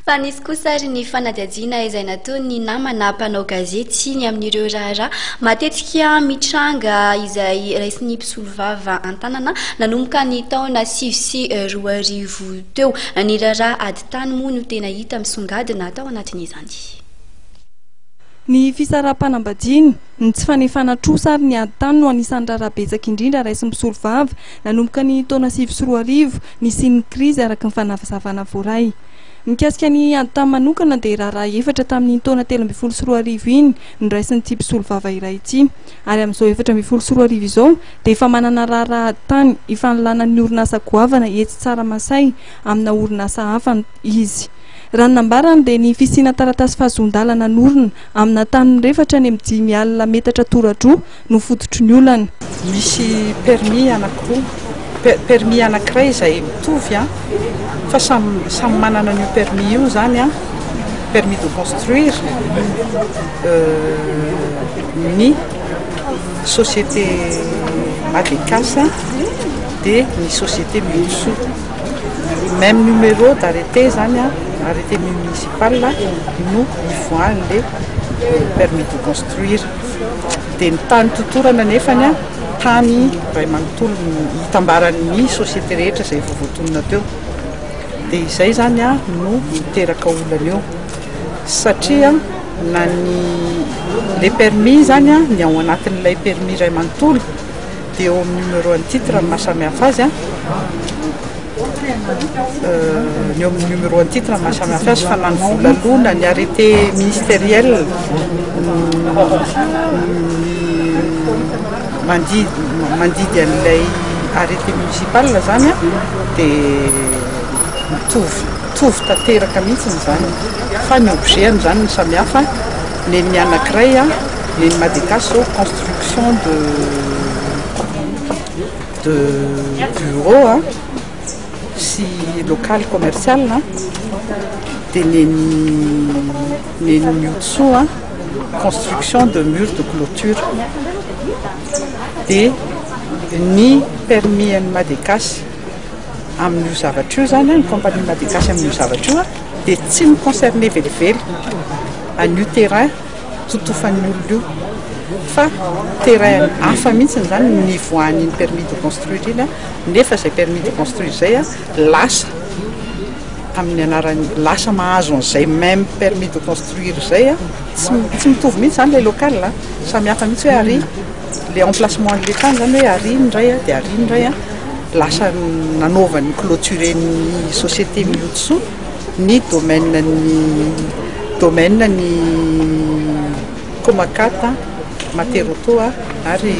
Fa nisy kosa ary ny fanadihadiana izay nataony namana mpanao gazety ny amin'ireo raharaha matetika mitranga izay raisin'ny mpisolo vava an-tanana nanomboka ny taona 2024 teo. Ny raharaha ady tany moa no tena hita misongadina tao anatin'izany. Ny fisaraha-panambadiany ny tsy fanefana-trosa ary ny ady tany no anisan'ny raharaha betsaka indrindra raisin'ny mpisolo vava nanomboka ny taona 2024 nisian'ny krizy araka ny fanavazavana voaray. Mikasika ny ady tany manokana dia raharaha efatra tamin'ny taona 2024 iny no raisin'ity mpisolo vava iray ity, ary amin'izao 2024 izao dia efa manana raharaha ady tany ifanolanan'ny orinasa goavana etsy Tsaramasay amina orinasa hafa izy. Raha ny nambarany dia ny fisiana taratasy fahazondalana norina amina tany mirefatra ny amin'ny 5 metatra toradroa no fototry ny olana. Misy permis anankiroa, permis anankiray izay mitovy fa samy manana io permis io zany permis de construire ny société Madecas dia ny société Mitsu. Même numéro d'arrêté zany arrêté municipal no ivoan'le permis de construire. Dia ny tany totorana nefany tany ray manontolo hitambaran'ny société rehetra izay voavoatonina teo. Dia izay zany no miteraka olana eo satria na le permis zany ny ao anatin'ilay permis ray manontolo dia eo amin'ny numéro ny titre ny mahasamihafa azy ny eo amin'ny numéro ny titre ny mahasamihafa azy fa na ny vola aloha na ny arrêté ministériel mandidy an'ilay arrêté municipal zany dia mitovy tanteraka mihitsy zany fa ny objet zany ny samihafa. Ny anankiray ny Madecas construction de bureau sy local commercial dia ny Mitsu construction de mur de clôture. Dia ny permis ny Madecas amin'io zavatra io zany ny compagnie Madecas amin'io zavatra io dia tsy miconcerné velively an'io terrain totofan'ny olona io fa terrain hafa mihitsy zany ny voan'ny permis de construire iny nefa izay permis de construire zay lasa amin'ny anarany lasa mahazo an'izay même permis de construire zay tsy mitovy mihitsy zany le local samy hafa mihitsy hoe ary le emplacement an'le tany zany hoe ary indray dia ary indray lasa nanaovany clôturé ny société Mitsu ny domaine ny Komakata Materoto ary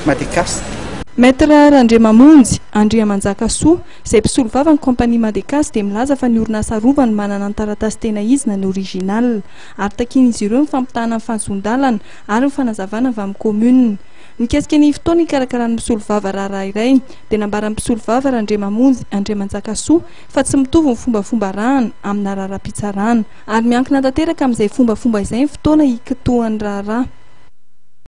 Madecas. Maître Randriamamonjy Andriamanjakasoa izay mpisolo vava ny compagnie Madecas dia milaza fa ny orinasa rova ny manana ny taratasy tena izy na ny original ary takian'izy ireo ny fampitahana ny fanzondalana ary ny fanazavana avy amin'ny commune. Mikasika ny fotoana ikarakarany mpisolo vava raharaha iray dia nambaran'ny mpisolo vava Randriamamonjy Andriamanjakasoa fa tsy mitovy ny fombafomba rahana amina raharaha-pitsarana ary miankina tanteraka amin'izay fombafomba izay ny fotoana ikitohan'ny raharaha.